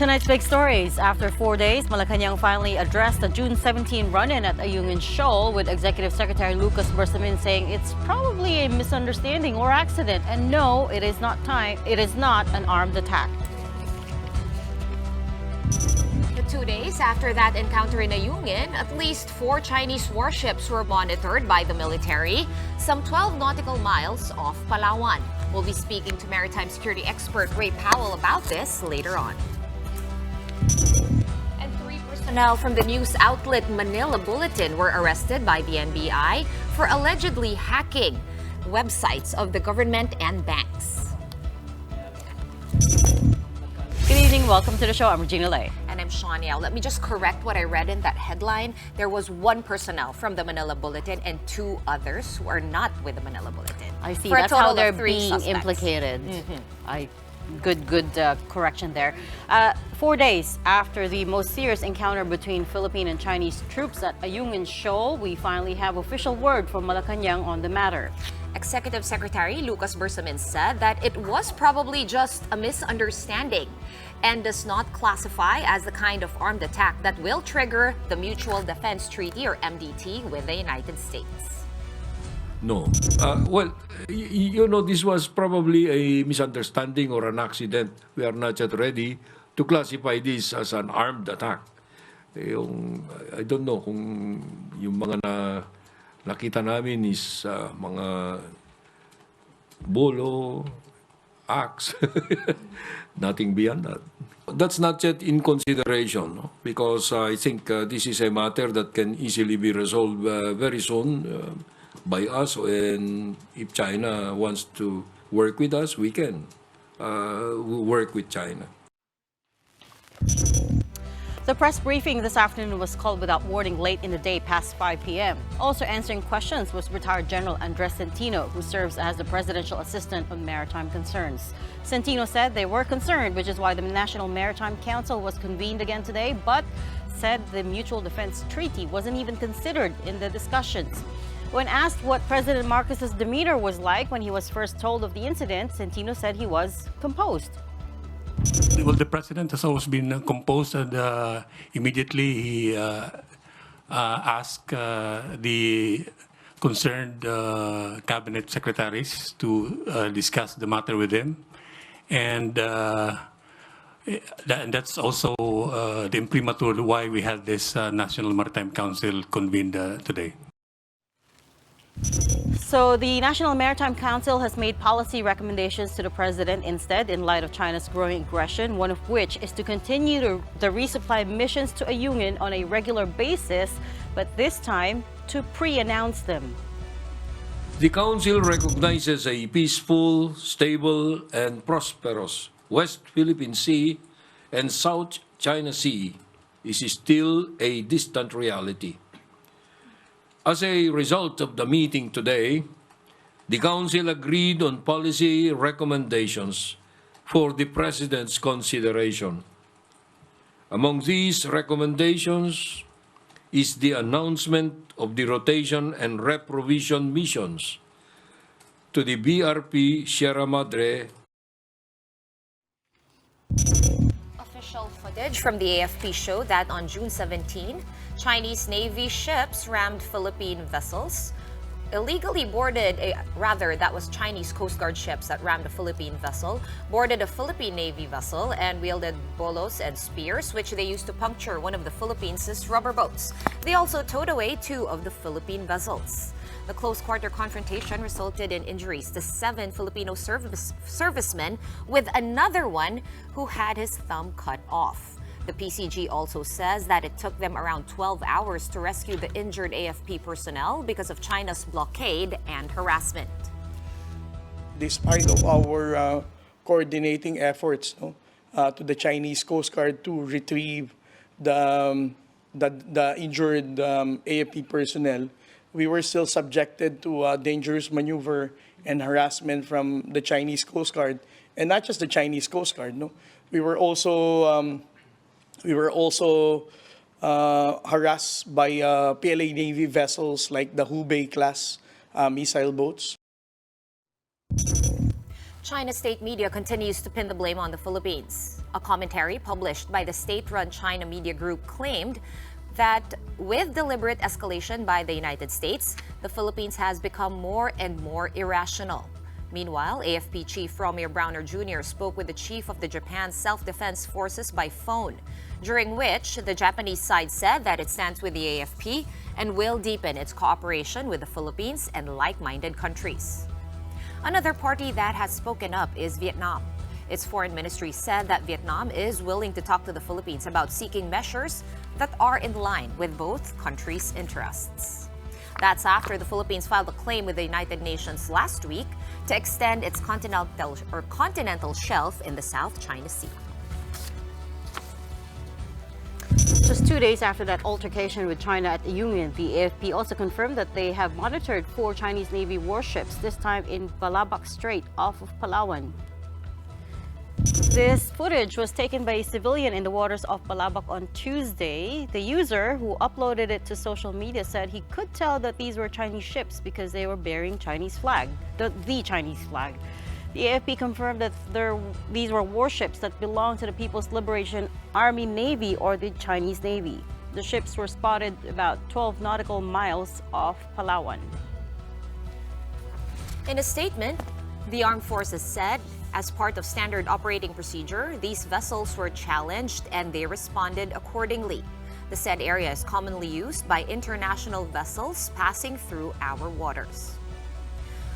Tonight's big stories. After 4 days, Malacanang finally addressed the June 17 run-in at Ayungin Shoal, with Executive Secretary Lucas Bersamin saying it's probably a misunderstanding or accident, and no, it is not an armed attack. 2 days after that encounter in Ayungin, at least 4 Chinese warships were monitored by the military, some 12 nautical miles off Palawan. We'll be speaking to maritime security expert Ray Powell about this later on. And 3 personnel from the news outlet Manila Bulletin were arrested by the NBI for allegedly hacking websites of the government and banks. Good evening. Welcome to the show. I'm Regina Lay. And I'm Shawn Yao. Let me just correct what I read in that headline. There was 1 personnel from the Manila Bulletin and 2 others who are not with the Manila Bulletin. I see. For a That's total how they're of 3 being suspects. implicated. Good correction there. 4 days after the most serious encounter between Philippine and Chinese troops at Ayungin Shoal, we finally have official word from Malacanang on the matter. Executive Secretary Lucas Bersamin said that it was probably just a misunderstanding and does not classify as the kind of armed attack that will trigger the Mutual Defense Treaty or MDT with the United States. No. Well, you know, this was probably a misunderstanding or an accident. We are not yet ready to classify this as an armed attack. I don't know kung yung mga nakita namin is mga bolo, axe, nothing beyond that. That's not yet in consideration, no? Because I think this is a matter that can easily be resolved very soon by us, and if China wants to work with us, we can work with China. The press briefing this afternoon was called without warning late in the day past 5 p.m. Also answering questions was retired General Andres Centino, who serves as the Presidential Assistant on Maritime Concerns. Centino said they were concerned, which is why the National Maritime Council was convened again today, but said the Mutual Defense Treaty wasn't even considered in the discussions. When asked what President Marcos's demeanor was like when he was first told of the incident, Centino said he was composed. Well, the president has always been composed, and immediately he asked the concerned cabinet secretaries to discuss the matter with him. And that's also the imprimatur why we had this National Maritime Council convened today. So the National Maritime Council has made policy recommendations to the president instead, in light of China's growing aggression, one of which is to continue the resupply missions to Ayungin on a regular basis, but this time to pre-announce them. The Council recognizes a peaceful, stable, and prosperous West Philippine Sea and South China Sea is still a distant reality. As a result of the meeting today, the Council agreed on policy recommendations for the President's consideration. Among these recommendations is the announcement of the rotation and reprovision missions to the BRP Sierra Madre. Official footage from the AFP showed that on June 17, Chinese Navy ships rammed Philippine vessels, illegally boarded, that was Chinese Coast Guard ships that rammed a Philippine vessel, boarded a Philippine Navy vessel, and wielded bolos and spears, which they used to puncture one of the Philippines' rubber boats. They also towed away 2 of the Philippine vessels. The close-quarter confrontation resulted in injuries to 7 Filipino servicemen, with another one who had his thumb cut off. The PCG also says that it took them around 12 hours to rescue the injured AFP personnel because of China's blockade and harassment. Despite of our coordinating efforts to the Chinese Coast Guard to retrieve the injured AFP personnel, we were still subjected to dangerous maneuver and harassment from the Chinese Coast Guard, and not just the Chinese Coast Guard. No, we were also harassed by PLA Navy vessels like the Hubei class missile boats. China's state media continues to pin the blame on the Philippines. A commentary published by the state-run China media group claimed that with deliberate escalation by the United States, the Philippines has become more and more irrational. Meanwhile, AFP Chief Romeo Browner Jr. spoke with the chief of the Japan Self-Defense Forces by phone, during which the Japanese side said that it stands with the AFP and will deepen its cooperation with the Philippines and like-minded countries. Another party that has spoken up is Vietnam. Its foreign ministry said that Vietnam is willing to talk to the Philippines about seeking measures that are in line with both countries' interests. That's after the Philippines filed a claim with the United Nations last week to extend its continental shelf in the South China Sea. Just 2 days after that altercation with China at Ayungin, the AFP also confirmed that they have monitored 4 Chinese Navy warships, this time in Balabac Strait off of Palawan. This footage was taken by a civilian in the waters of Balabac on Tuesday. The user who uploaded it to social media said he could tell that these were Chinese ships because they were bearing Chinese flag, the Chinese flag. The AFP confirmed that these were warships that belonged to the People's Liberation Army Navy or the Chinese Navy. The ships were spotted about 12 nautical miles off Palawan. In a statement, the armed forces said, as part of standard operating procedure, these vessels were challenged and they responded accordingly. The said area is commonly used by international vessels passing through our waters.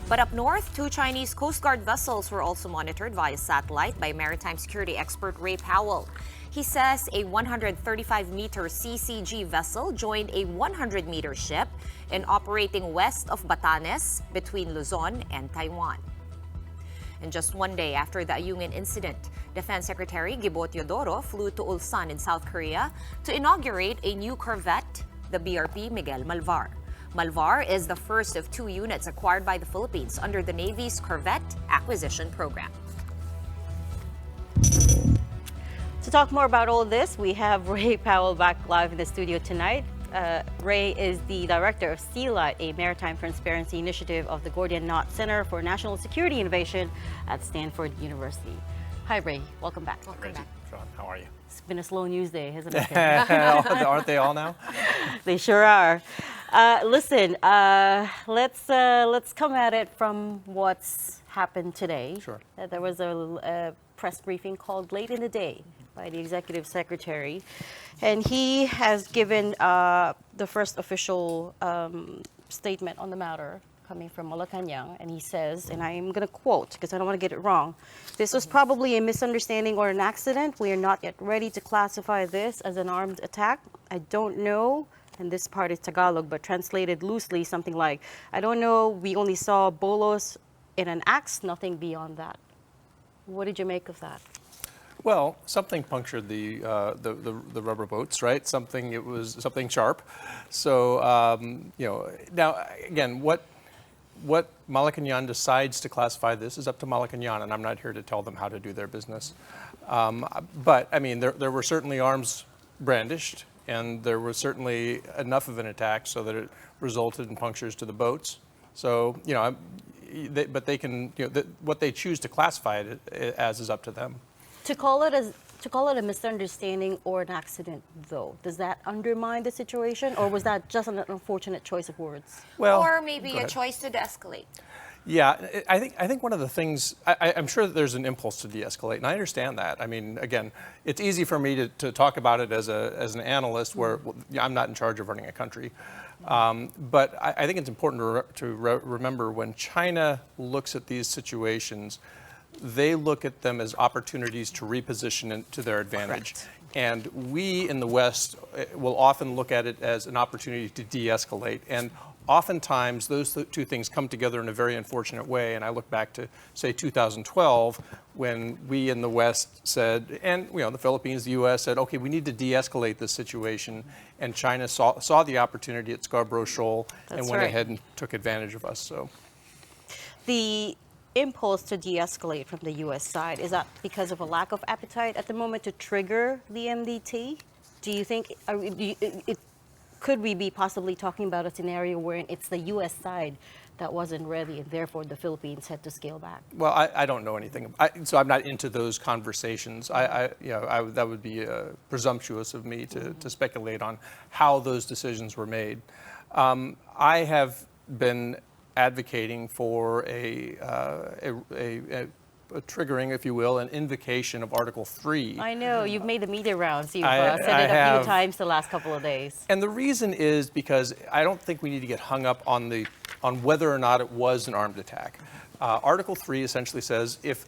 But up north, 2 Chinese Coast Guard vessels were also monitored via satellite by maritime security expert Ray Powell. He says a 135-meter CCG vessel joined a 100-meter ship in operating west of Batanes between Luzon and Taiwan. And just 1 day after the Ayungin incident, Defense Secretary Gibo Teodoro flew to Ulsan in South Korea to inaugurate a new corvette, the BRP Miguel Malvar. Malvar is the first of 2 units acquired by the Philippines under the Navy's Corvette Acquisition Program. To talk more about all this, we have Ray Powell back live in the studio tonight. Ray is the director of SEALA, a maritime transparency initiative of the Gordian Knot Center for National Security Innovation at Stanford University. Hi, Ray. Welcome back. Welcome back. Shawn, how are you? It's been a slow news day, hasn't it? Aren't they all now? They sure are. Listen, let's come at it from what's happened today. Sure. There was a press briefing called late in the day by the executive secretary, and he has given the first official statement on the matter coming from Malacanang, and he says, and I'm going to quote because I don't want to get it wrong, "This was probably a misunderstanding or an accident. We are not yet ready to classify this as an armed attack. I don't know," and this part is Tagalog, but translated loosely, something like, "I don't know, we only saw bolos in an axe, nothing beyond that." What did you make of that? Well, something punctured the rubber boats, right? It was something sharp. So now again, what Malacanang decides to classify this is up to Malacanang, and I'm not here to tell them how to do their business. But I mean, there were certainly arms brandished, and there was certainly enough of an attack so that it resulted in punctures to the boats. So but they can, what they choose to classify it as is up to them. To call it a misunderstanding or an accident, though, does that undermine the situation, or was that just an unfortunate choice of words? Well, Or maybe a choice to de-escalate. Yeah, I think one of the things, I'm sure that there's an impulse to de-escalate, and I understand that. I mean, again, it's easy for me to talk about it as an analyst where I'm not in charge of running a country. But I think it's important to remember when China looks at these situations, they look at them as opportunities to reposition it to their advantage. Correct. And we in the West will often look at it as an opportunity to de-escalate. And oftentimes those two things come together in a very unfortunate way. And I look back to, say, 2012, when we in the West said, and the Philippines, the US said, okay, we need to de-escalate this situation. And China saw the opportunity at Scarborough Shoal and went ahead and took advantage of us. So The impulse to de-escalate from the U.S. side, is that because of a lack of appetite at the moment to trigger the MDT? Do you think could we be possibly talking about a scenario where it's the U.S. side that wasn't ready, and therefore the Philippines had to scale back? Well, I don't know anything, so I'm not into those conversations. That would be presumptuous of me to speculate on how those decisions were made. I have been advocating for a triggering, if you will, an invocation of Article 3. I know, you've made the media rounds. You've I said it a have. few times the last couple of days. And the reason is because I don't think we need to get hung up on whether or not it was an armed attack. Article 3 essentially says if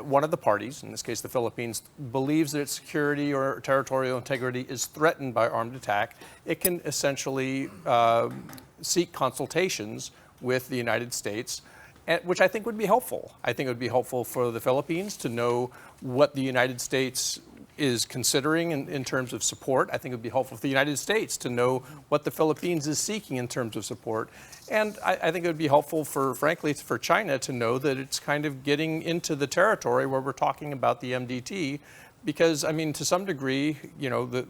one of the parties, in this case the Philippines, believes that its security or territorial integrity is threatened by armed attack, it can essentially seek consultations with the United States, which I think would be helpful. I think it would be helpful for the Philippines to know what the United States is considering in terms of support. I think it would be helpful for the United States to know what the Philippines is seeking in terms of support. And I think it would be helpful frankly, for China to know that it's kind of getting into the territory where we're talking about the MDT. Because, I mean, to some degree,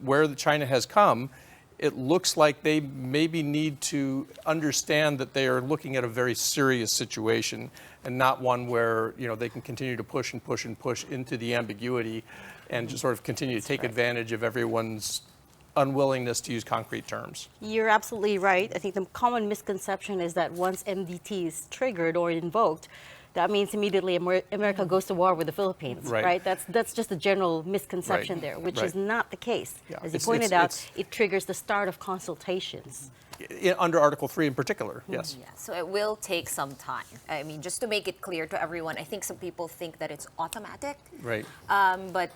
where China has come, it looks like they maybe need to understand that they are looking at a very serious situation and not one where, they can continue to push and push and push into the ambiguity and just sort of continue to take advantage of everyone's unwillingness to use concrete terms. You're absolutely right. I think the common misconception is that once MDT is triggered or invoked, that means immediately America goes to war with the Philippines, right? That's just a general misconception there, which is not the case. Yeah. As you pointed out, it triggers the start of consultations. Under Article 3 in particular, yes. Yeah, so it will take some time. I mean, just to make it clear to everyone, I think some people think that it's automatic. Right. But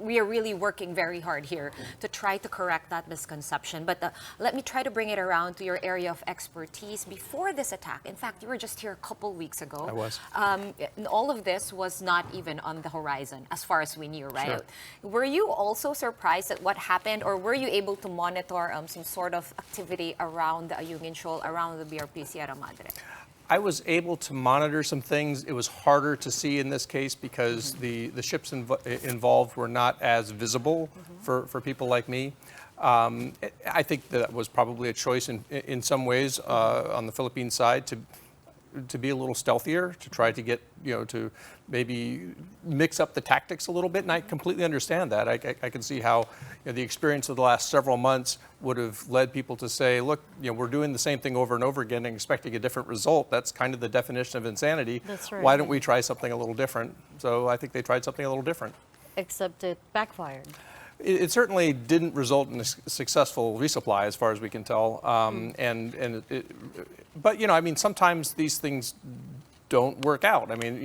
we are really working very hard here to try to correct that misconception. But let me try to bring it around to your area of expertise. Before this attack, in fact, you were just here a couple weeks ago. I was. All of this was not even on the horizon, as far as we knew, right? Sure. Were you also surprised at what happened, or were you able to monitor some sort of activity around the Ayungin Shoal, around the BRP Sierra Madre? I was able to monitor some things. It was harder to see in this case because the ships involved were not as visible for people like me. I think that was probably a choice in some ways on the Philippine side to be a little stealthier, to try to get, to maybe mix up the tactics a little bit. And I completely understand that. I can see how the experience of the last several months would have led people to say, look, we're doing the same thing over and over again and expecting a different result. That's kind of the definition of insanity. That's right. Why don't we try something a little different? So I think they tried something a little different. Except it backfired. It certainly didn't result in a successful resupply, as far as we can tell. But I mean, sometimes these things don't work out. I mean,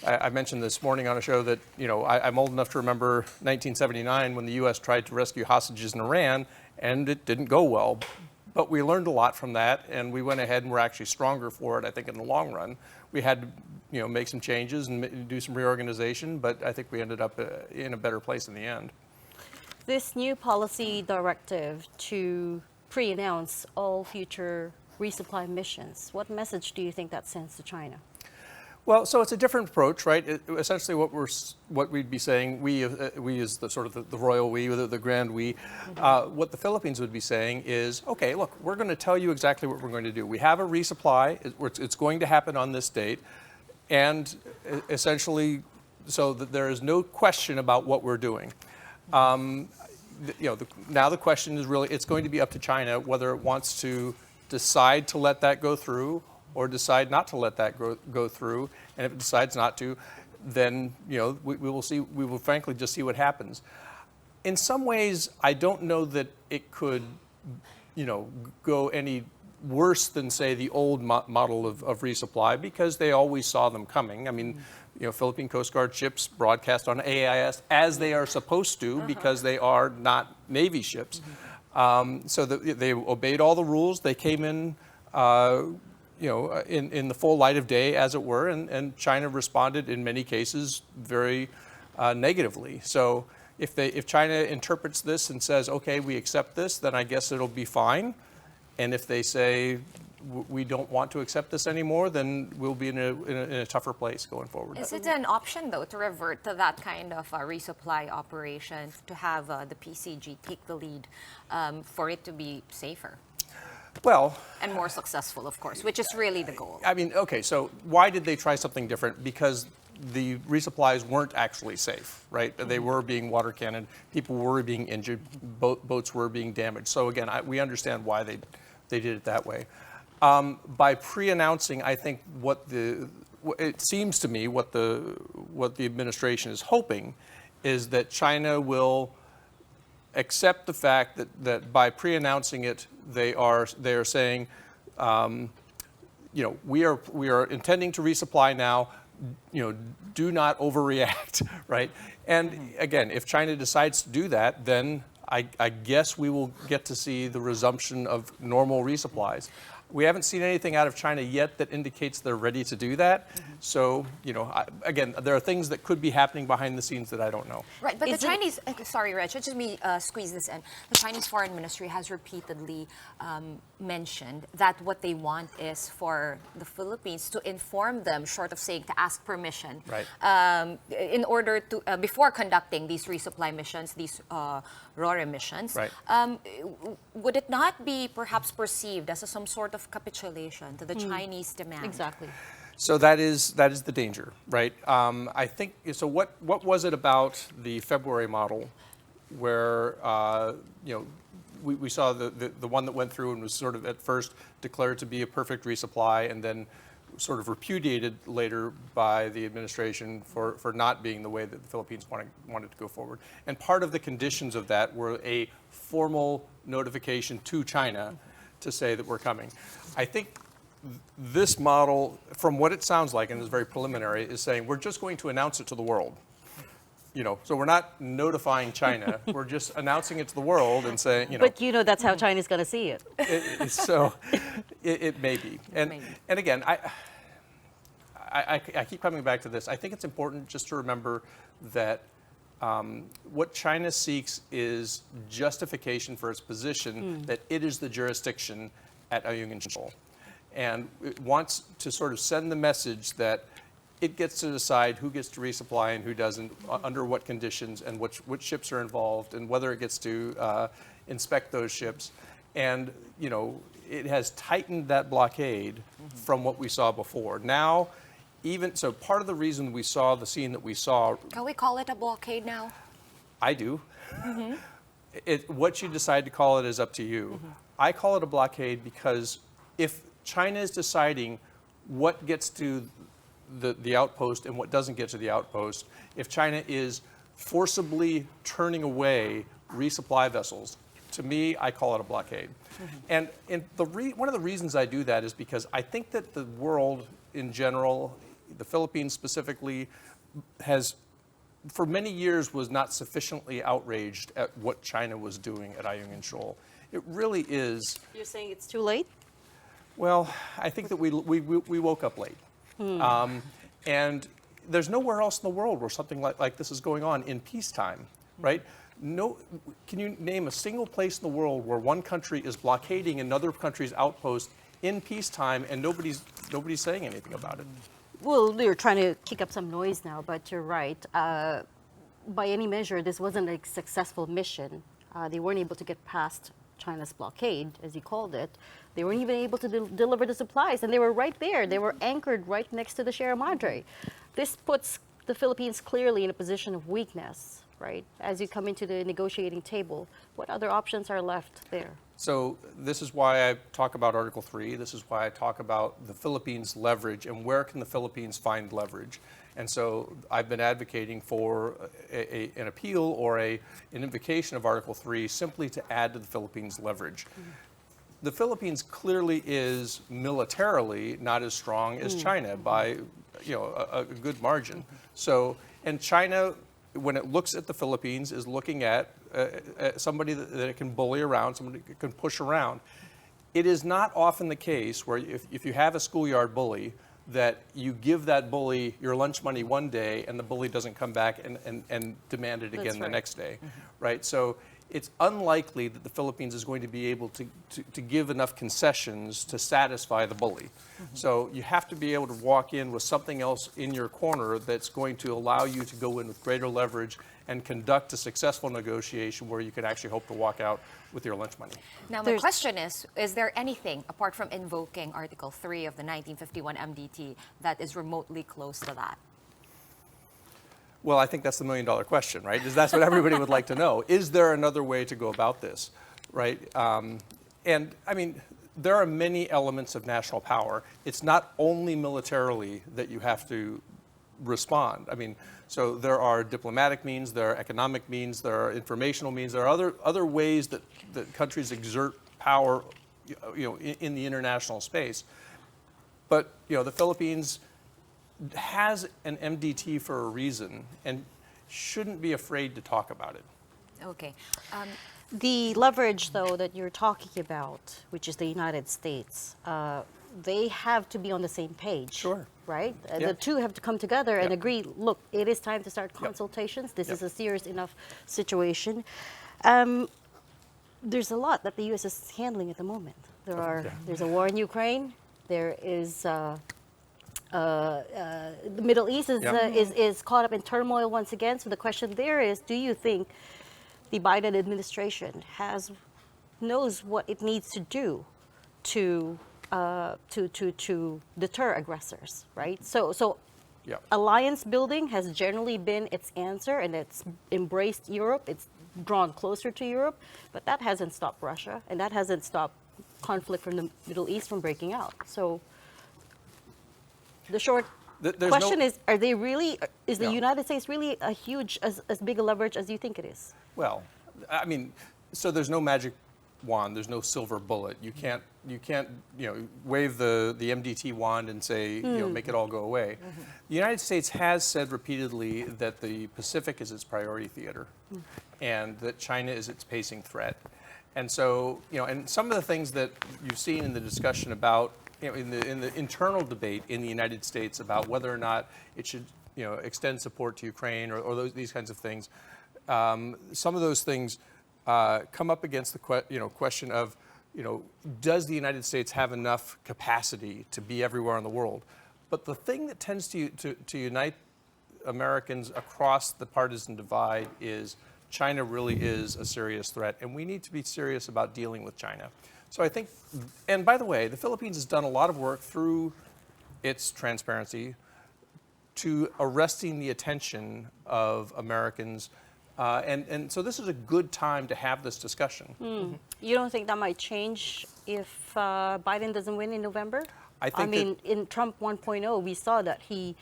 I mentioned this morning on a show that I'm old enough to remember 1979 when the U.S. tried to rescue hostages in Iran, and it didn't go well. But we learned a lot from that, and we went ahead and were actually stronger for it. I think in the long run, we had to make some changes and do some reorganization, but I think we ended up in a better place in the end. This new policy directive to pre-announce all future resupply missions, what message do you think that sends to China? Well, so it's a different approach, right? Essentially, what we'd be saying, we as the sort of the royal we, the grand we, what the Philippines would be saying is, okay, look, we're going to tell you exactly what we're going to do. We have a resupply. It's going to happen on this date, and essentially, so that there is no question about what we're doing. Now the question is really, it's going to be up to China whether it wants to decide to let that go through or decide not to let that go through. And if it decides not to, then we will see. We will frankly just see what happens. In some ways, I don't know that it could, go any worse than say the old model of resupply, because they always saw them coming. I mean, Philippine Coast Guard ships broadcast on AIS as they are supposed to because they are not Navy ships. So they obeyed all the rules. They came in. In the full light of day, as it were, and China responded in many cases very negatively. So if China interprets this and says, okay, we accept this, then I guess it'll be fine. And if they say, we don't want to accept this anymore, then we'll be in a tougher place going forward. Is it an option, though, to revert to that kind of resupply operation, to have the PCG take the lead for it to be safer? Well, And more successful, of course, which is really the goal. I mean, okay, so why did they try something different? Because the resupplies weren't actually safe, right? They were being water cannoned, people were being injured, boats were being damaged. So again, we understand why they did it that way. By pre-announcing, I think it seems to me what the administration is hoping is that China will accept the fact that by pre-announcing it, they are saying, we are intending to resupply now. Do not overreact, right? And again, if China decides to do that, then I guess we will get to see the resumption of normal resupplies. We haven't seen anything out of China yet that indicates they're ready to do that. So, again, there are things that could be happening behind the scenes that I don't know. Right, but the Chinese, sorry, Reg, just me squeeze this in. The Chinese Foreign Ministry has repeatedly mentioned that what they want is for the Philippines to inform them, short of saying to ask permission, Right. in order to, before conducting these resupply missions, these RORE missions. Right. Would it not be perhaps perceived as some sort of capitulation to the Chinese demand? Exactly. So that is the danger, right? I think so. What was it about the February model, where we saw the one that went through and was sort of at first declared to be a perfect resupply, and then sort of repudiated later by the administration for not being the way that the Philippines wanted to go forward. And part of the conditions of that were a formal notification to China to say that we're coming. I think this model, from what it sounds like, and is very preliminary, is saying we're just going to announce it to the world. So we're not notifying China. We're just announcing it to the world and saying, But that's how China's going to see it. It may be. And again, I keep coming back to this. I think it's important just to remember that what China seeks is justification for its position that it is the jurisdiction at Ayungin Shoal. And it wants to sort of send the message that it gets to decide who gets to resupply and who doesn't, under what conditions, and which ships are involved, and whether it gets to inspect those ships. And, it has tightened that blockade from what we saw before. Now, so part of the reason we saw the scene that we saw... Can we call it a blockade now? I do. What you decide to call it is up to you. I call it a blockade because if China is deciding what gets to the outpost and what doesn't get to the outpost, if China is forcibly turning away resupply vessels, to me, I call it a blockade. And one of the reasons I do that is because I think that the world in general, the Philippines specifically, for many years was not sufficiently outraged at what China was doing at Ayungin Shoal. It really is. You're saying it's too late? Well, I think that we woke up late. And there's nowhere else in the world where something like this is going on in peacetime, right? Can you name a single place in the world where one country is blockading another country's outpost in peacetime and nobody's saying anything about it? Well, they're trying to kick up some noise now, but you're right. By any measure, this wasn't a successful mission. They weren't able to get past China's blockade, as you called it. They weren't even able to deliver the supplies, and they were right there. They were anchored right next to the Sierra Madre. This puts the Philippines clearly in a position of weakness, right? As you come into the negotiating table, what other options are left there? So this is why I talk about Article 3. This is why I talk about the Philippines' leverage and where can the Philippines find leverage. And so I've been advocating for an appeal or an invocation of Article 3 simply to add to the Philippines' leverage. The Philippines clearly is militarily not as strong as China by a good margin. So, and China, when it looks at the Philippines, is looking at somebody that it can bully around, somebody that can push around. It is not often the case where if you have a schoolyard bully, that you give that bully your lunch money one day and the bully doesn't come back and demand it again the next day, right? So it's unlikely that the Philippines is going to be able to give enough concessions to satisfy the bully. So you have to be able to walk in with something else in your corner that's going to allow you to go in with greater leverage and conduct a successful negotiation where you can actually hope to walk out with your lunch money. Now, my question is there anything, apart from invoking Article 3 of the 1951 MDT, that is remotely close to that? Well, I think that's the million-dollar question, right? That's what everybody would like to know. Is there another way to go about this, right? And I mean, there are many elements of national power. It's not only militarily that you have to respond. I mean, so there are diplomatic means, there are economic means, there are informational means, there are other ways that countries exert power, in the international space. But the Philippines has an MDT for a reason and shouldn't be afraid to talk about it. Okay. The leverage, though, that you're talking about, which is the United States, they have to be on the same page. Sure. Right? Yeah. The two have to come together and Yep. agree, look, it is time to start consultations. This Yep. is a serious enough situation. There's a lot that the U.S. is handling at the moment. There's a war in Ukraine. There is the Middle East is caught up in turmoil once again. So the question there is, do you think the Biden administration knows what it needs to do to deter aggressors, right? So Yep. alliance building has generally been its answer, and it's embraced Europe. It's drawn closer to Europe, but that hasn't stopped Russia, and that hasn't stopped conflict from the Middle East from breaking out. So the short question is, are they really, is the No. United States really as big a leverage as you think it is? Well, I mean, so there's no magic wand, there's no silver bullet. You can't wave the MDT wand and say, make it all go away. The United States has said repeatedly that the Pacific is its priority theater and that China is its pacing threat. And so, and some of the things that you've seen in the discussion about, in the internal debate in the United States about whether or not it should, extend support to Ukraine or these kinds of things, some of those things come up against the question of, does the United States have enough capacity to be everywhere in the world? But the thing that tends to unite Americans across the partisan divide is China really is a serious threat, and we need to be serious about dealing with China. So I think, and by the way, the Philippines has done a lot of work through its transparency to arresting the attention of Americans. And so this is a good time to have this discussion. You don't think that might change if Biden doesn't win in November? I mean, in Trump 1.0, we saw that he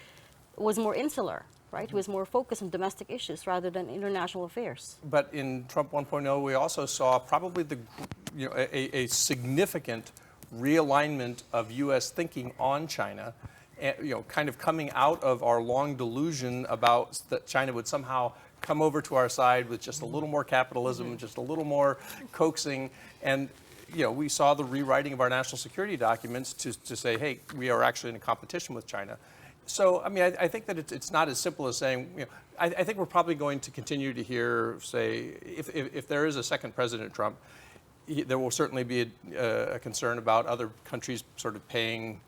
was more insular, right? He was more focused on domestic issues rather than international affairs. But in Trump 1.0, we also saw probably a significant realignment of U.S. thinking on China, kind of coming out of our long delusion about that China would somehow come over to our side with just a little more capitalism, just a little more coaxing. And we saw the rewriting of our national security documents to say, hey, we are actually in a competition with China. So, I mean, I think that it's not as simple as saying, I think we're probably going to continue to hear, say, if there is a second President Trump, there will certainly be a concern about other countries sort of paying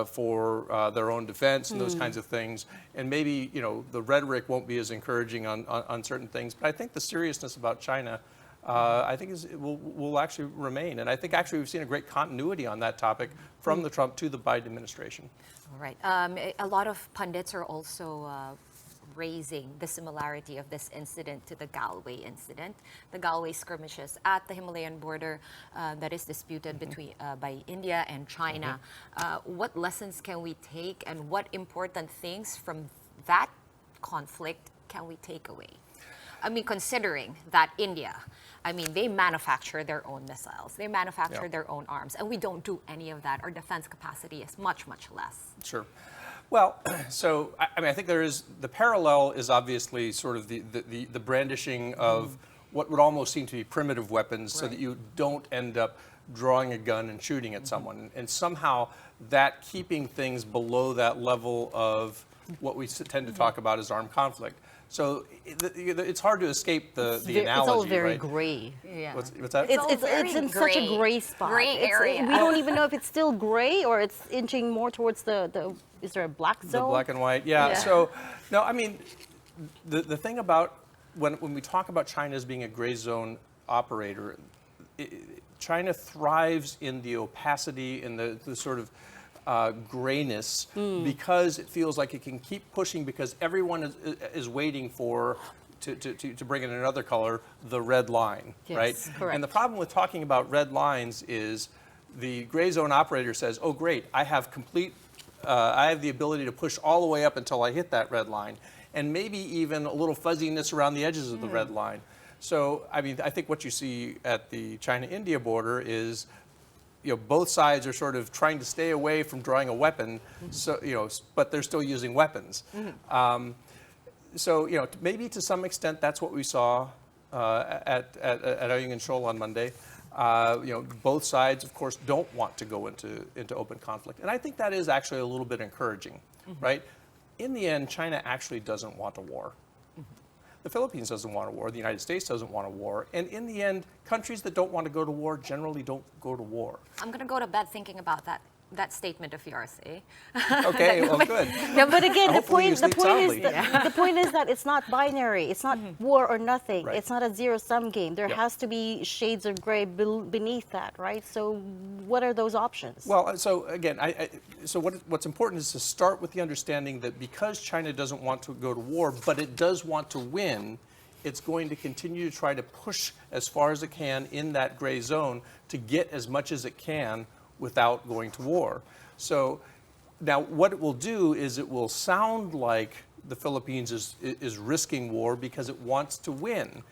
for their own defense and those kinds of things. And maybe, the rhetoric won't be as encouraging on certain things. But I think the seriousness about China, I think will actually remain. And I think actually we've seen a great continuity on that topic from the Trump to the Biden administration. All right. A lot of pundits are also raising the similarity of this incident to the Galway incident, the Galway skirmishes at the Himalayan border that is disputed by India and China. What lessons can we take, and what important things from that conflict can we take away? I mean, considering that India, they manufacture their own missiles, they manufacture their own arms, and we don't do any of that. Our defense capacity is much, much less. Sure. Well, so I think the parallel is obviously sort of the brandishing of what would almost seem to be primitive weapons, so that you don't end up drawing a gun and shooting at someone. And somehow that keeping things below that level of what we tend to talk about as armed conflict. So it's hard to escape the analogy, It's all very right? gray. Yeah. What's that? It's in such a gray spot. Gray area. We don't even know if it's still gray or it's inching more towards the is there a black zone? The black and white, yeah. Yeah. So, no, I mean, the thing about when we talk about China as being a gray zone operator, China thrives in the opacity and the sort of grayness because it feels like it can keep pushing because everyone is waiting for to bring in another color, the red line, Yes, right? correct. And the problem with talking about red lines is the gray zone operator says, oh great, I have the ability to push all the way up until I hit that red line, and maybe even a little fuzziness around the edges of the red line. So, I mean, I think what you see at the China-India border is, both sides are sort of trying to stay away from drawing a weapon, so but they're still using weapons. So, maybe to some extent that's what we saw at Ayungin Shoal on Monday. Both sides, of course, don't want to go into open conflict, and I think that is actually a little bit encouraging, right? In the end, China actually doesn't want a war. The Philippines doesn't want a war. The United States doesn't want a war. And in the end, countries that don't want to go to war generally don't go to war. I'm going to go to bed thinking about that statement of yours, eh? Okay, well, good. Yeah, but again, the Hopefully you point sleep soundly. the point is that it's not binary. It's not war or nothing. Right. It's not a zero-sum game. There Yep. has to be shades of gray beneath that, right? So, what are those options? Well, so again, what's important is to start with the understanding that because China doesn't want to go to war, but it does want to win, it's going to continue to try to push as far as it can in that gray zone to get as much as it can without going to war. So now what it will do is it will sound like the Philippines is risking war because it wants to win.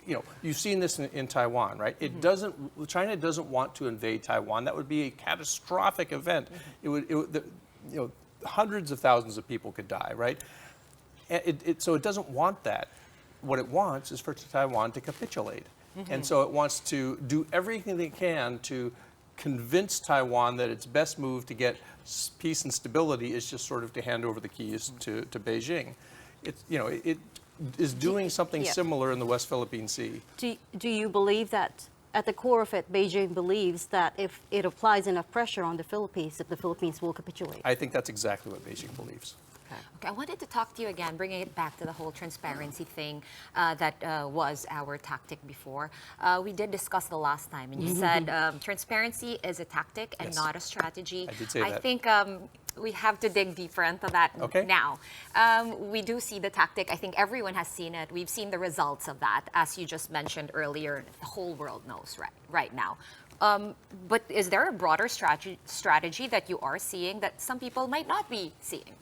You've seen this in Taiwan, right? China doesn't want to invade Taiwan. That would be a catastrophic event. Hundreds of thousands of people could die, right? So it doesn't want that. What it wants is for Taiwan to capitulate. And so it wants to do everything it can to convince Taiwan that its best move to get peace and stability is just sort of to hand over the keys to Beijing. It is doing something similar in the West Philippine Sea. Do you believe that at the core of it, Beijing believes that if it applies enough pressure on the Philippines, that the Philippines will capitulate? I think that's exactly what Beijing believes. Okay, I wanted to talk to you again, bringing it back to the whole transparency thing that was our tactic before. We did discuss the last time, and you said transparency is a tactic and not a strategy. I did say that. I think we have to dig deeper into that now. We do see the tactic. I think everyone has seen it. We've seen the results of that, as you just mentioned earlier. The whole world knows right now. But is there a broader strategy that you are seeing that some people might not be seeing?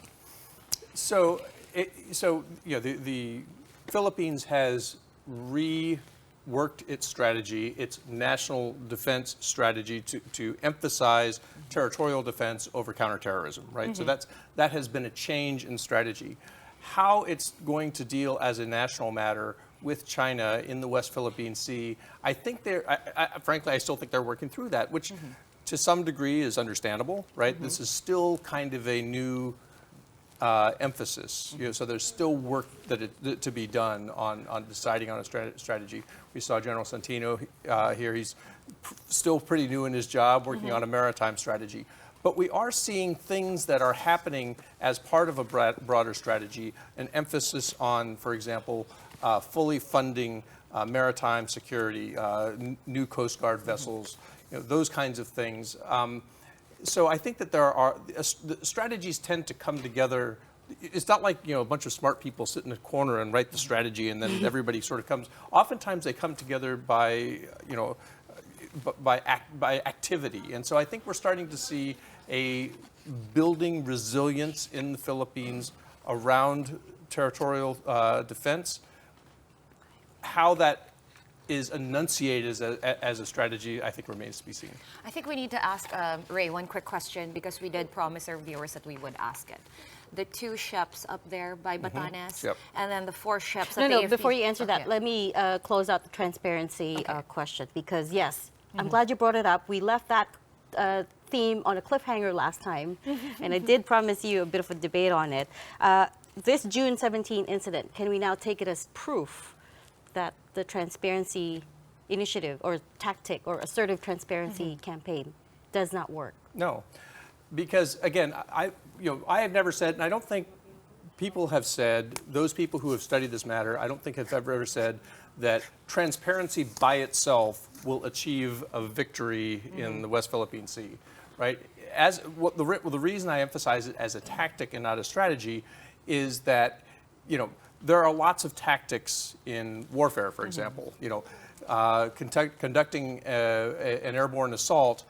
So, the Philippines has reworked its strategy, its national defense strategy, to emphasize territorial defense over counterterrorism, right? So that has been a change in strategy. How it's going to deal as a national matter with China in the West Philippine Sea, I think frankly, I still think they're working through that, which to some degree is understandable, right? This is still kind of a new emphasis. So there's still work to be done on deciding on a strategy. We saw General Santino here. He's still pretty new in his job, working on a maritime strategy. But we are seeing things that are happening as part of a broader strategy, an emphasis on, for example, fully funding maritime security, new Coast Guard vessels, those kinds of things. So I think that the strategies tend to come together. It's not like a bunch of smart people sit in a corner and write the strategy and then everybody sort of comes. Oftentimes they come together by activity, and so I think we're starting to see a building resilience in the Philippines around territorial defense. How that is enunciated as a strategy, I think remains to be seen. I think we need to ask Ray one quick question, because we did promise our viewers that we would ask it. The 2 ships up there by Batanes, and then the 4 ships at the AFP. Before you answer that, let me close out the transparency question, because yes, I'm glad you brought it up. We left that theme on a cliffhanger last time, and I did promise you a bit of a debate on it. This June 17 incident, can we now take it as proof that the transparency initiative or tactic or assertive transparency campaign does not work? No, because again, I have never said, and I don't think people have said, those people who have studied this matter, I don't think have ever said that transparency by itself will achieve a victory in the West Philippine Sea, right? The reason I emphasize it as a tactic and not a strategy is that, there are lots of tactics in warfare, for example. Conducting an airborne assault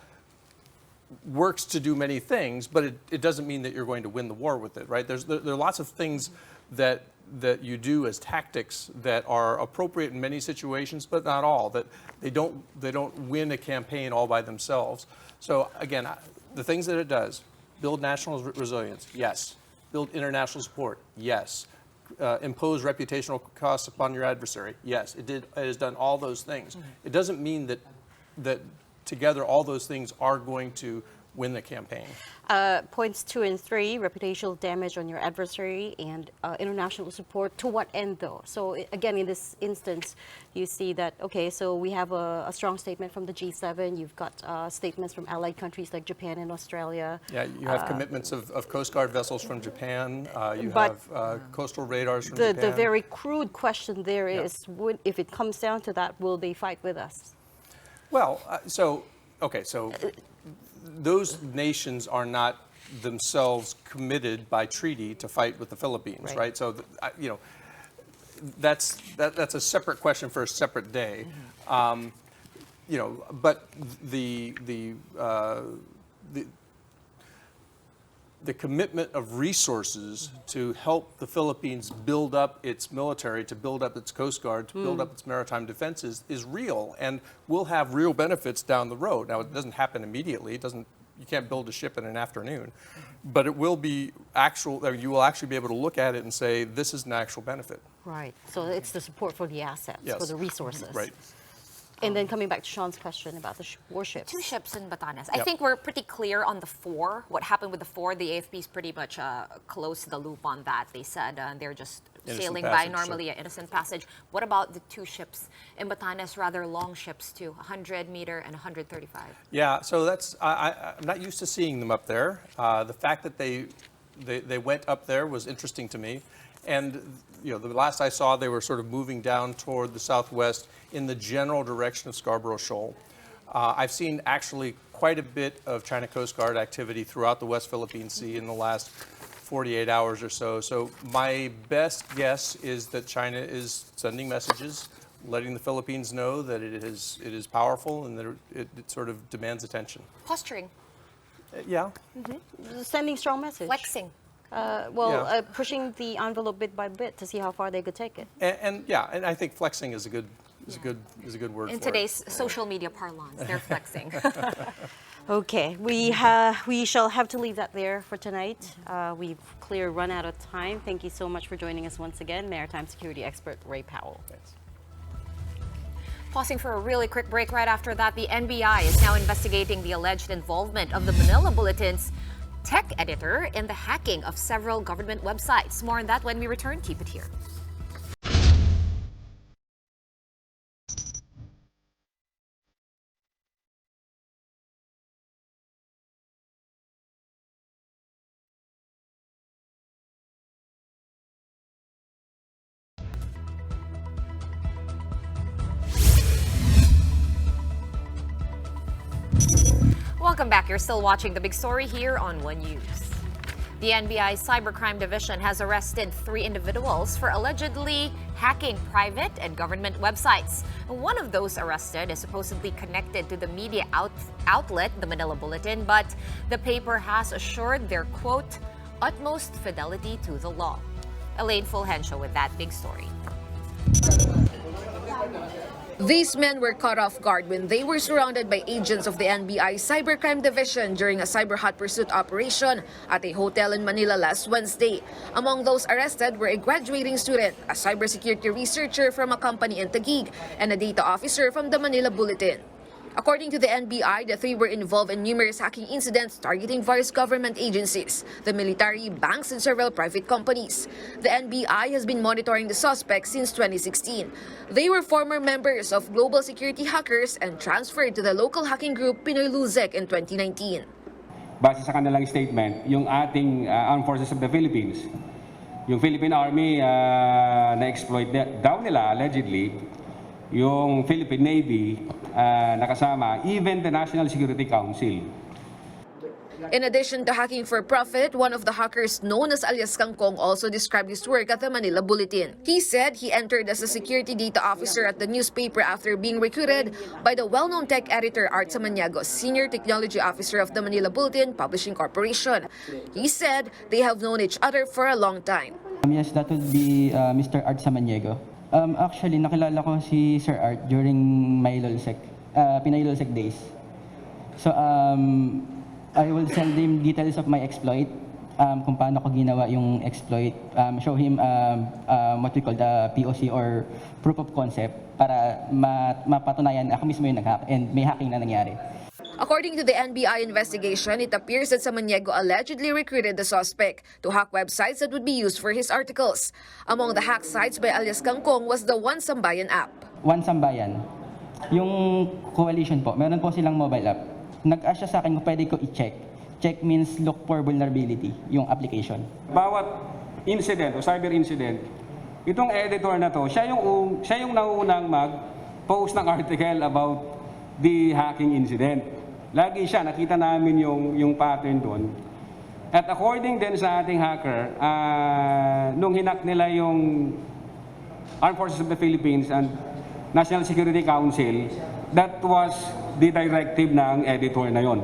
works to do many things, but it doesn't mean that you're going to win the war with it, right? There are lots of things that you do as tactics that are appropriate in many situations, but not all. That they don't win a campaign all by themselves. So again, the things that it does: build national resilience, yes. Build international support, yes. Impose reputational costs upon your adversary, yes. It has done all those things. It doesn't mean that together all those things are going to win the campaign. Points 2 and 3, reputational damage on your adversary and international support. To what end, though? So again, in this instance, you see that, okay, so we have a strong statement from the G7. You've got statements from allied countries like Japan and Australia. Yeah, you have commitments of Coast Guard vessels from Japan. You have coastal radars from Japan. The very crude question there is, if it comes down to that, will they fight with us? Well, so those nations are not themselves committed by treaty to fight with the Philippines, right? So, that's a separate question for a separate day. But the commitment of resources to help the Philippines build up its military, to build up its Coast Guard, to build up its maritime defenses is real and will have real benefits down the road. Now, it doesn't happen immediately. You can't build a ship in an afternoon, but it will be actual. You will actually be able to look at it and say, this is an actual benefit. Right. So it's the support for the assets, for the resources. Right. And then coming back to Sean's question about the warships. 2 ships in Batanes. I think we're pretty clear on the 4. What happened with the 4? The AFP's pretty much closed the loop on that. They said they're just sailing by normally, innocent passage. What about the 2 ships in Batanes, rather long ships too, 100 meter and 135? Yeah, so I'm not used to seeing them up there. The fact that they went up there was interesting to me. And the last I saw, they were sort of moving down toward the southwest in the general direction of Scarborough Shoal. I've seen actually quite a bit of China Coast Guard activity throughout the West Philippine Sea in the last 48 hours or so. So my best guess is that China is sending messages, letting the Philippines know that it is powerful and that it sort of demands attention. Posturing. Yeah. Sending strong message. Flexing. Pushing the envelope bit by bit to see how far they could take it. And I think flexing is a good word in for today's social media parlance. They're flexing. Okay, we shall have to leave that there for tonight. We've clearly run out of time. Thank you so much for joining us once again, maritime security expert Ray Powell. Thanks. Pausing for a really quick break. Right after that, the NBI is now investigating the alleged involvement of the Manila Bulletin's tech editor in the hacking of several government websites. More on that when we return. Keep it here. Welcome back. You're still watching The Big Story here on One News. The NBI's Cybercrime Division has arrested 3 individuals for allegedly hacking private and government websites. One of those arrested is supposedly connected to the media outlet, the Manila Bulletin, but the paper has assured their, quote, utmost fidelity to the law. Elaine Fulgencio with that big story. These men were caught off guard when they were surrounded by agents of the NBI Cybercrime Division during a cyber hot pursuit operation at a hotel in Manila last Wednesday. Among those arrested were a graduating student, a cybersecurity researcher from a company in Taguig, and a data officer from the Manila Bulletin. According to the NBI, the three were involved in numerous hacking incidents targeting various government agencies, the military, banks, and several private companies. The NBI has been monitoring the suspects since 2016. They were former members of global security hackers and transferred to the local hacking group Pinoy Luzek in 2019. Base sa kanilang statement, yung ating Armed Forces of the Philippines, yung Philippine Army na-exploit daw nila, allegedly, yung Philippine Navy nakasama, even the National Security Council. In addition to hacking for profit, one of the hackers known as alias Kangkong also described his work at the Manila Bulletin. He said he entered as a security data officer at the newspaper after being recruited by the well-known tech editor Art Samaniego, senior technology officer of the Manila Bulletin Publishing Corporation. He said they have known each other for a long time. Yes, that would be Mr. Art Samaniego. Actually, nakilala ko si Sir Art during my LOLSEC, Pinoy LOLSEC days. So, I will send him details of my exploit, kung paano ko ginawa yung exploit, show him what we call the POC or proof of concept para mapatunayan ako mismo yung nag-hack and may hacking na nangyari. According to the NBI investigation, it appears that Samaniego allegedly recruited the suspect to hack websites that would be used for his articles. Among the hack sites by alias Kangkong was the One Sambayan app. One Sambayan, yung coalition po, meron po silang mobile app. Nag-ask siya sa akin kung pwede ko i-check. Check means look for vulnerability, yung application. Bawat incident o cyber incident, itong editor na to, siya yung naunang mag-post ng article about the hacking incident. Lagi siya, nakita namin yung pattern doon. At according din sa ating hacker, nung hinak nila yung Armed Forces of the Philippines and National Security Council, that was the directive ng editor na yon.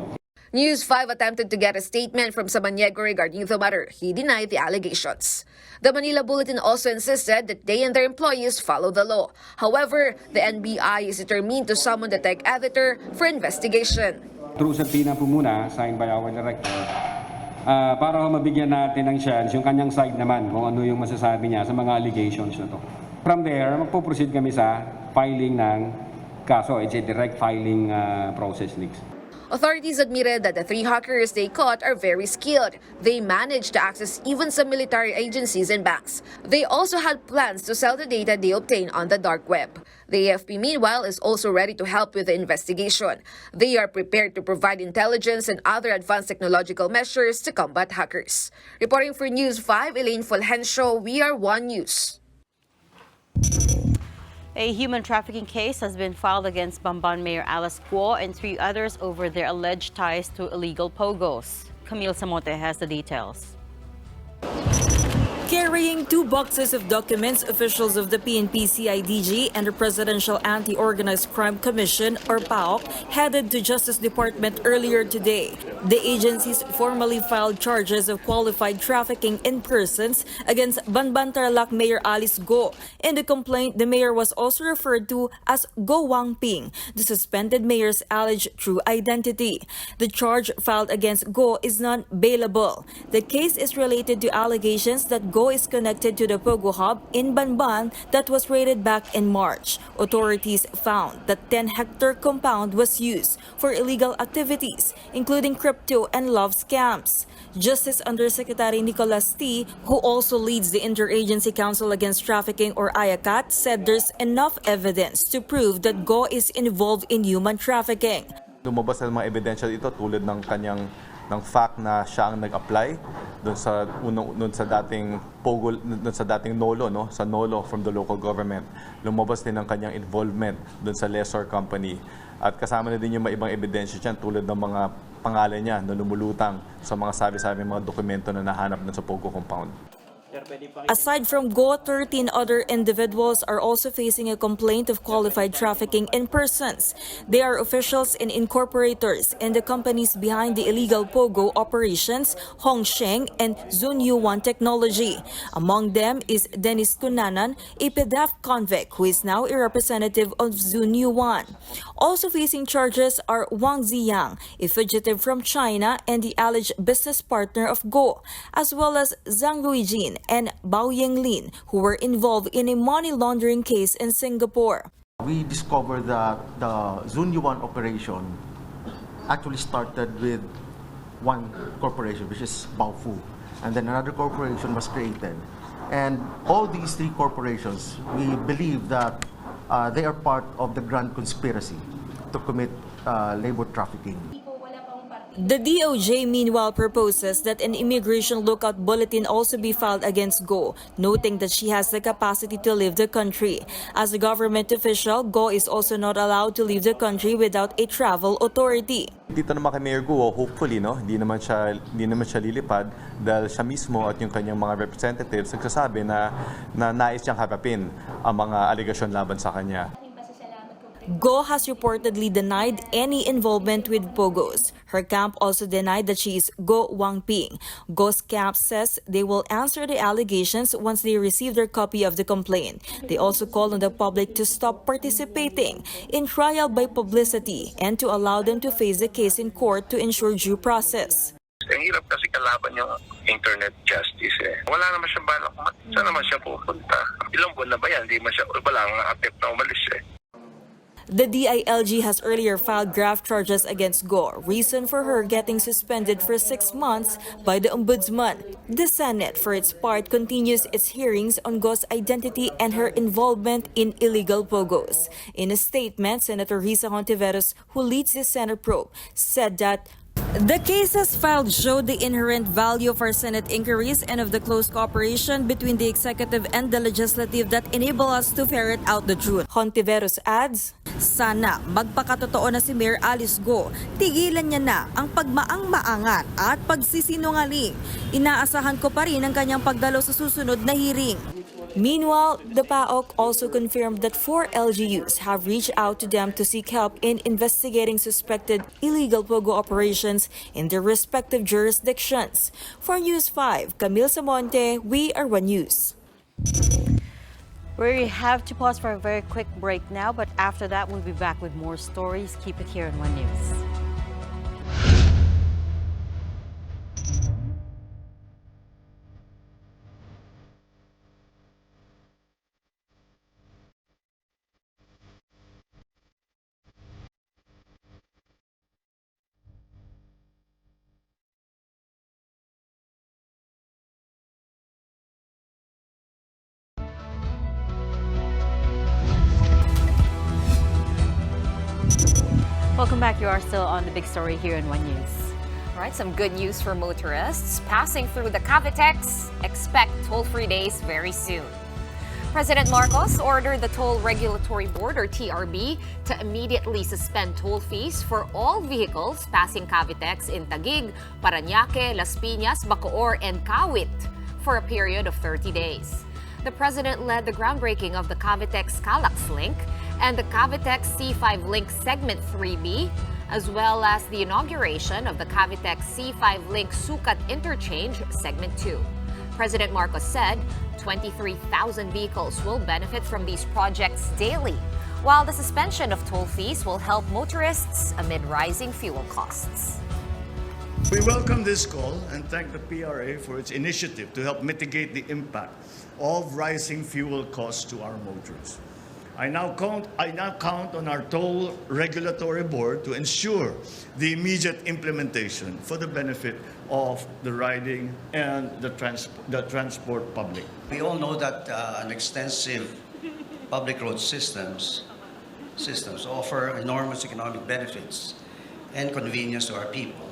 News 5 attempted to get a statement from Samaniego regarding the matter. He denied the allegations. The Manila Bulletin also insisted that they and their employees follow the law. However, the NBI is determined to summon the tech editor for investigation. Through subpoena po muna, signed by our director, para mabigyan natin ng chance yung kanyang side naman kung ano yung masasabi niya sa mga allegations na to. From there, magpo-proceed kami sa filing ng kaso. It's a direct filing process next. Authorities admitted that the three hackers they caught are very skilled. They managed to access even some military agencies and banks. They also had plans to sell the data they obtained on the dark web. The AFP, meanwhile, is also ready to help with the investigation. They are prepared to provide intelligence and other advanced technological measures to combat hackers. Reporting for News 5, Elaine Fulgencio, We Are One News. A human trafficking case has been filed against Bamban Mayor Alice Guo and 3 others over their alleged ties to illegal POGOs. Camille Samote has the details. Carrying 2 boxes of documents, officials of the PNP-CIDG and the Presidential Anti-Organized Crime Commission, or PAOC, headed to Justice Department earlier today. The agencies formally filed charges of qualified trafficking in persons against Banban Tarlac Mayor Alice Guo. In the complaint, the mayor was also referred to as Go Wangping, the suspended mayor's alleged true identity. The charge filed against Go is non-bailable. The case is related to allegations that Go is connected to the Pogo hub in Banban that was raided back in March. Authorities found that 10-hectare compound was used for illegal activities, including crypto and love scams. Justice Undersecretary Nicolas T., who also leads the Interagency Council Against Trafficking or IACAT, said there's enough evidence to prove that Go is involved in human trafficking. Lumabas na mga ebidensya ito tulad ng kanyang fact na siya ang nag-apply doon sa dating POGO, doon sa dating NOLO, no, sa NOLO from the local government. Lumabas din ang kanyang involvement doon sa lessor company. At kasama na din yung mga ibang ebidensya diyan tulad ng mga pangalan niya na lumulutang sa mga sabi-sabi mga dokumento na nahanap doon sa POGO compound. Aside from Go, 13 other individuals are also facing a complaint of qualified trafficking in persons. They are officials and incorporators in the companies behind the illegal POGO operations, Hongsheng and Zunyuan Technology. Among them is Dennis Cunanan, a PDAF convict who is now a representative of Zunyuan. Also facing charges are Wang Ziyang, a fugitive from China and the alleged business partner of Go, as well as Zhang Ruijin and Bao Yenglin, who were involved in a money laundering case in Singapore. We discovered that the Zone 1 operation actually started with one corporation, which is Baofu, and then another corporation was created. And all these three corporations, we believe that they are part of the grand conspiracy to commit labor trafficking. The DOJ meanwhile proposes that an immigration lookout bulletin also be filed against Go, noting that she has the capacity to leave the country. As a government official, Go is also not allowed to leave the country without a travel authority. Dito naman kay Mayor Guo, hopefully, no, hindi naman siya lilipad dahil siya mismo at yung kanyang mga representatives nagsasabi na nais niyang harapin ang mga aligasyon laban sa kanya. Go has reportedly denied any involvement with POGOs. Her camp also denied that she is Go Wangping. Go's camp says they will answer the allegations once they receive their copy of the complaint. They also call on the public to stop participating in trial by publicity and to allow them to face the case in court to ensure due process. Ang hirap kasi kalaban yung internet justice eh. Wala naman siya balak. Saan naman siya pupunta? Ilang buwan na ba yan? Wala nga attempt na umalis eh. The DILG has earlier filed graft charges against Go, reason for her getting suspended for 6 months by the Ombudsman. The Senate, for its part, continues its hearings on Go's identity and her involvement in illegal POGOs. In a statement, Senator Risa Hontiveros, who leads the Senate probe, said that the cases filed show the inherent value of our Senate inquiries and of the close cooperation between the executive and the legislative that enable us to ferret out the truth. Hontiveros adds, sana magpakatotoo na si Mayor Alice Go, tigilan niya na ang pagmaang-maangan at pagsisinungaling. Inaasahan ko pa rin ang kanyang pagdalo sa susunod na hearing. Meanwhile, the PAOK also confirmed that 4 LGUs have reached out to them to seek help in investigating suspected illegal POGO operations in their respective jurisdictions. For News 5, Camille Samonte, We Are One News. We have to pause for a very quick break now, but after that, we'll be back with more stories. Keep it here on One News. Welcome back. You are still on the big story here in One News. All right, some good news for motorists. Passing through the Cavitex, expect toll-free days very soon. President Marcos ordered the Toll Regulatory Board, or TRB, to immediately suspend toll fees for all vehicles passing Cavitex in Taguig, Parañaque, Las Piñas, Bacoor, and Kawit for a period of 30 days. The president led the groundbreaking of the Cavitex-Calax link and the Cavitex C5 link segment 3B, as well as the inauguration of the Cavitex C5 link Sucat interchange segment 2. President Marcos said 23,000 vehicles will benefit from these projects daily, while the suspension of toll fees will help motorists amid rising fuel costs. We welcome this call and thank the PRA for its initiative to help mitigate the impact of rising fuel costs to our motorists. I now count on our Toll Regulatory Board to ensure the immediate implementation for the benefit of the riding and the transport public. We all know that an extensive public road systems offer enormous economic benefits and convenience to our people,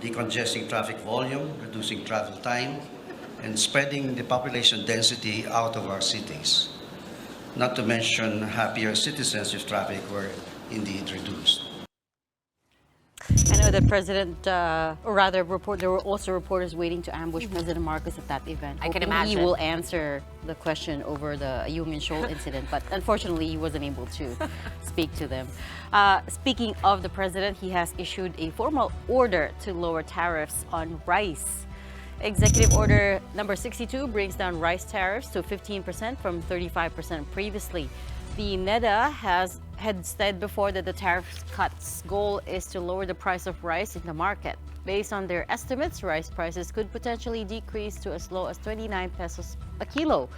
decongesting traffic volume, reducing travel time, and spreading the population density out of our cities. Not to mention happier citizens if traffic were indeed reduced. I know that there were also reporters waiting to ambush President Marcos at that event. I can Hoping imagine. He will answer the question over the Ayungin Shoal incident, but unfortunately, he wasn't able to speak to them. Speaking of the president, he has issued a formal order to lower tariffs on rice. Executive Order number 62 brings down rice tariffs to 15% from 35% previously. The NEDA had said before that the tariff cuts goal is to lower the price of rice in the market. Based on their estimates, rice prices could potentially decrease to as low as 29 pesos a kilo.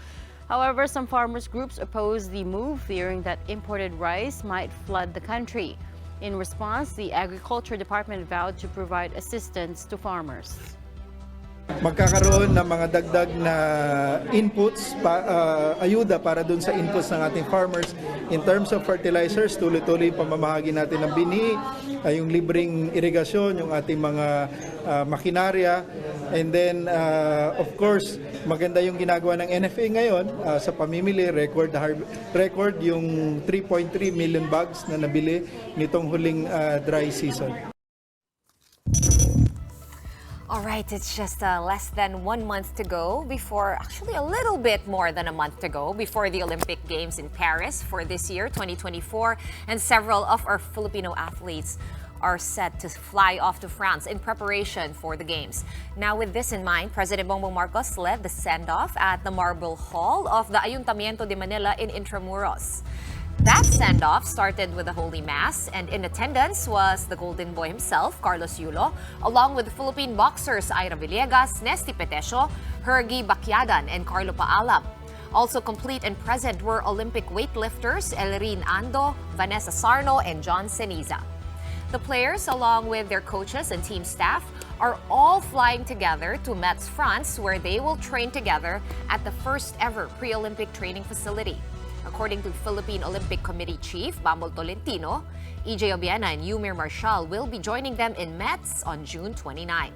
However, some farmers groups oppose the move, fearing that imported rice might flood the country. In response, the Agriculture Department vowed to provide assistance to farmers. Magkakaroon ng mga dagdag na inputs, ayuda para dun sa inputs ng ating farmers. In terms of fertilizers, tuloy-tuloy pamamahagi natin ng bini, yung libreng irigasyon, yung ating mga makinarya. And then, of course, maganda yung ginagawa ng NFA ngayon sa pamimili, record yung 3.3 million bags na nabili nitong huling dry season. All right, it's just less than 1 month to go before, actually a little bit more than a month to go before the Olympic Games in Paris for this year, 2024. And several of our Filipino athletes are set to fly off to France in preparation for the Games. Now, with this in mind, President Bongbong Marcos led the send-off at the Marble Hall of the Ayuntamiento de Manila in Intramuros. That send-off started with the Holy Mass, and in attendance was the Golden Boy himself, Carlos Yulo, along with Philippine boxers Ira Villegas, Nesty Petesio, Hergy Bacyadan, and Carlo Paalam. Also complete and present were Olympic weightlifters Ellerin Ando, Vanessa Sarno, and John Ceniza. The players, along with their coaches and team staff, are all flying together to Metz, France, where they will train together at the first ever pre-Olympic training facility. According to Philippine Olympic Committee Chief Bamol Tolentino, EJ Obiena and Yumir Marshall will be joining them in Metz on June 29.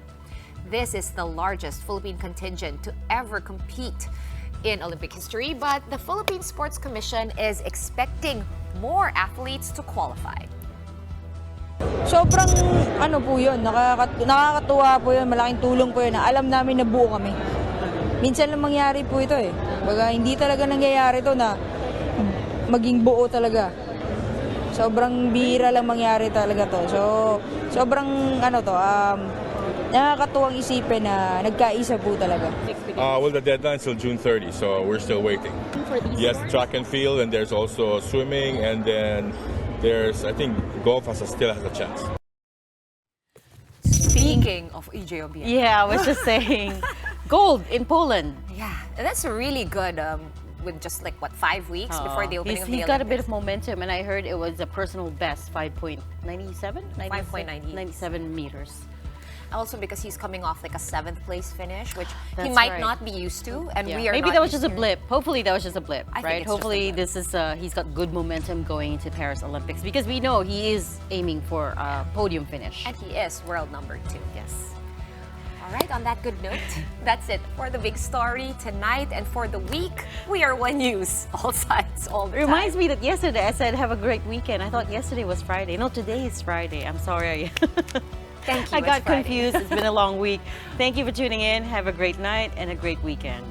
This is the largest Philippine contingent to ever compete in Olympic history, but the Philippine Sports Commission is expecting more athletes to qualify. Sobrang po yun, nakakatuwa po yun, malaking tulong po yun na alam namin na buo kami. Minsan lang mangyari po ito eh. Baga, hindi talaga nangyayari ito na maging buo talaga. Sobrang bihira lang mangyari talaga to. So, sobrang nakakatuwang isipin na nagkaisa po talaga. Well, the deadline is till June 30, so we're still waiting. Yes, track and field, and there's also swimming, and then there's, I think, golf still has a chance. Speaking of EJ Obiena. Yeah, I was just saying, gold in Poland. Yeah, that's really good. With just like, what, 5 weeks before the opening of the Olympics? He's got a bit of momentum, and I heard it was a personal best, 5.97? 97 meters. Also because he's coming off like a 7th place finish, which he That's might right. not be used to, and Yeah. we are Maybe not that was used just a to. blip. Hopefully that was just a blip, I think right? it's just a Hopefully blip. this is he's got good momentum going into Paris Olympics, because we know he is aiming for a podium finish. And he is world number 2. Yes. All right, on that good note, that's it for the big story tonight, and for the week, we are One News, all sides, all the time. Reminds me that yesterday I said have a great weekend. I thought yesterday was Friday. No, today is Friday. I'm sorry. Thank you. I got it's Friday. confused. It's been a long week. Thank you for tuning in. Have a great night and a great weekend.